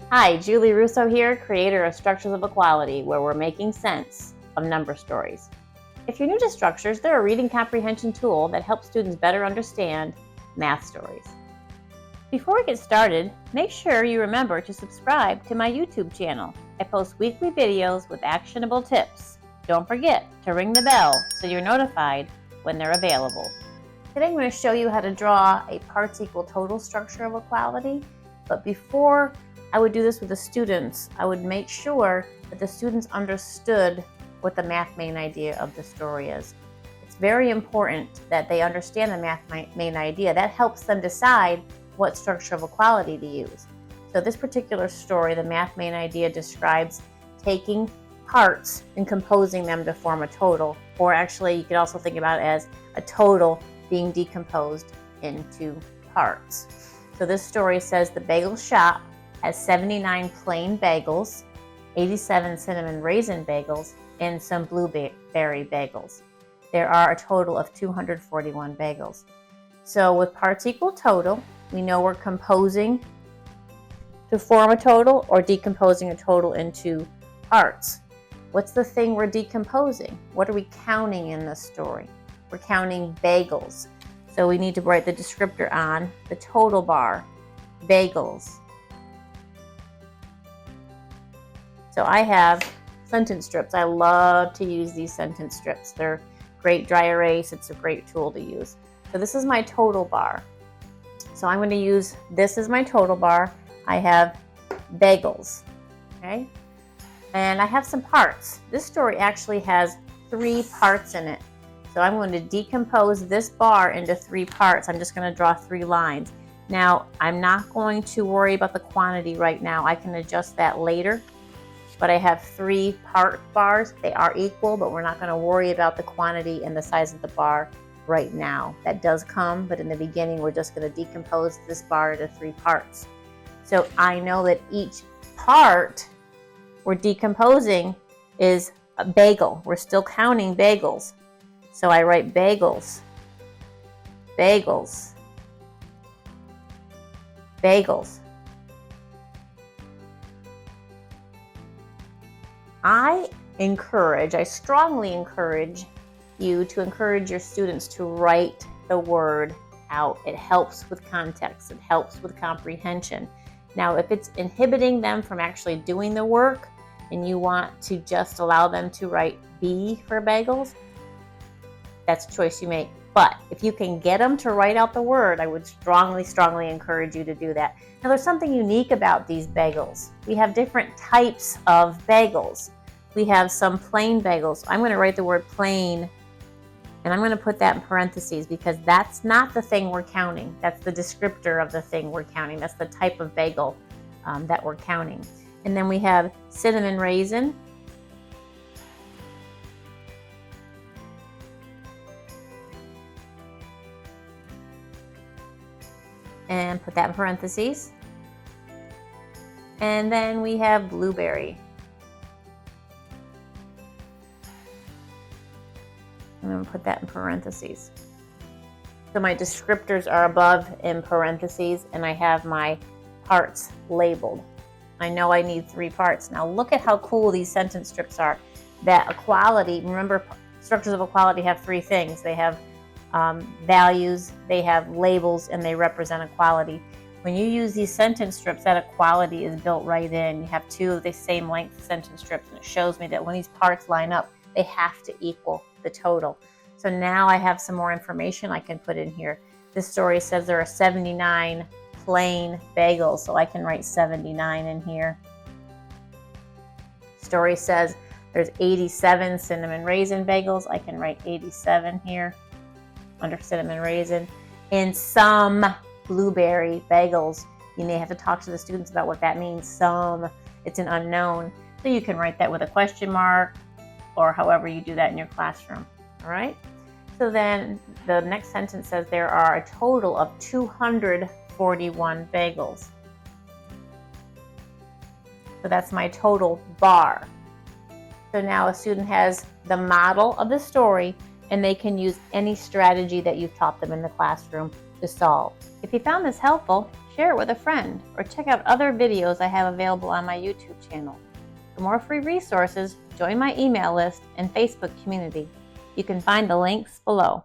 Hi, Julie Russo here, creator of Structures of Equality, where we're making sense of number stories. If you're new to Structures, they're a reading comprehension tool that helps students better understand math stories. Before we get started, make sure you remember to subscribe to my YouTube channel. I post weekly videos with actionable tips. Don't forget to ring the bell so you're notified when they're available. Today I'm going to show you how to draw a parts equal total structure of equality, but before I would do this with the students, I would make sure that the students understood what the math main idea of the story is. It's very important that they understand the math main idea. That helps them decide what structure of equality to use. So this particular story, the math main idea, describes taking parts and composing them to form a total, or actually you could also think about it as a total being decomposed into parts. So this story says the bagel shop has 79 plain bagels, 87 cinnamon raisin bagels, and some blueberry bagels. There are a total of 241 bagels. So with parts equal total, we know we're composing to form a total or decomposing a total into parts. What's the thing we're decomposing? What are we counting in this story? We're counting bagels. So we need to write the descriptor on the total bar, bagels. So I have sentence strips. I love to use these sentence strips. They're great dry erase. It's a great tool to use. So this is my total bar. So I'm going to use this as my total bar. I have bagels, okay? And I have some parts. This story actually has 3 parts in it. So I'm going to decompose this bar into 3 parts. I'm just going to draw 3 lines. Now, I'm not going to worry about the quantity right now. I can adjust that later. But I have 3 part bars. They are equal, but we're not going to worry about the quantity and the size of the bar right now. That does come, but in the beginning, we're just going to decompose this bar into 3 parts. So I know that each part we're decomposing is a bagel. We're still counting bagels. So I write bagels, bagels, bagels. I strongly encourage you to encourage your students to write the word out. It helps with context. It helps with comprehension. Now, if it's inhibiting them from actually doing the work and you want to just allow them to write B for bagels, that's a choice you make. But if you can get them to write out the word, I would strongly, strongly encourage you to do that. Now, there's something unique about these bagels. We have different types of bagels. We have some plain bagels. I'm going to write the word plain, and I'm going to put that in parentheses because that's not the thing we're counting. That's the descriptor of the thing we're counting. That's the type of bagel that we're counting. And then we have cinnamon raisin. And put that in parentheses. And then we have blueberry. I'm going to put that in parentheses. So my descriptors are above in parentheses, and I have my parts labeled. I know I need 3 parts. Now look at how cool these sentence strips are. That equality, remember, structures of equality have 3 things. They have values, they have labels, and they represent equality. When you use these sentence strips, that equality is built right in. You have 2 of the same length sentence strips, and it shows me that when these parts line up, they have to equal the total. So now I have some more information I can put in here. This story says there are 79 plain bagels, so I can write 79 in here. Story says there's 87 cinnamon raisin bagels. I can write 87 here under cinnamon raisin. And some blueberry bagels. You may have to talk to the students about what that means. Some, it's an unknown. So you can write that with a question mark or however you do that in your classroom. All right? So then the next sentence says there are a total of 241 bagels. So that's my total bar. So now a student has the model of the story and they can use any strategy that you've taught them in the classroom to solve. If you found this helpful, share it with a friend or check out other videos I have available on my YouTube channel. For more free resources, join my email list and Facebook community. You can find the links below.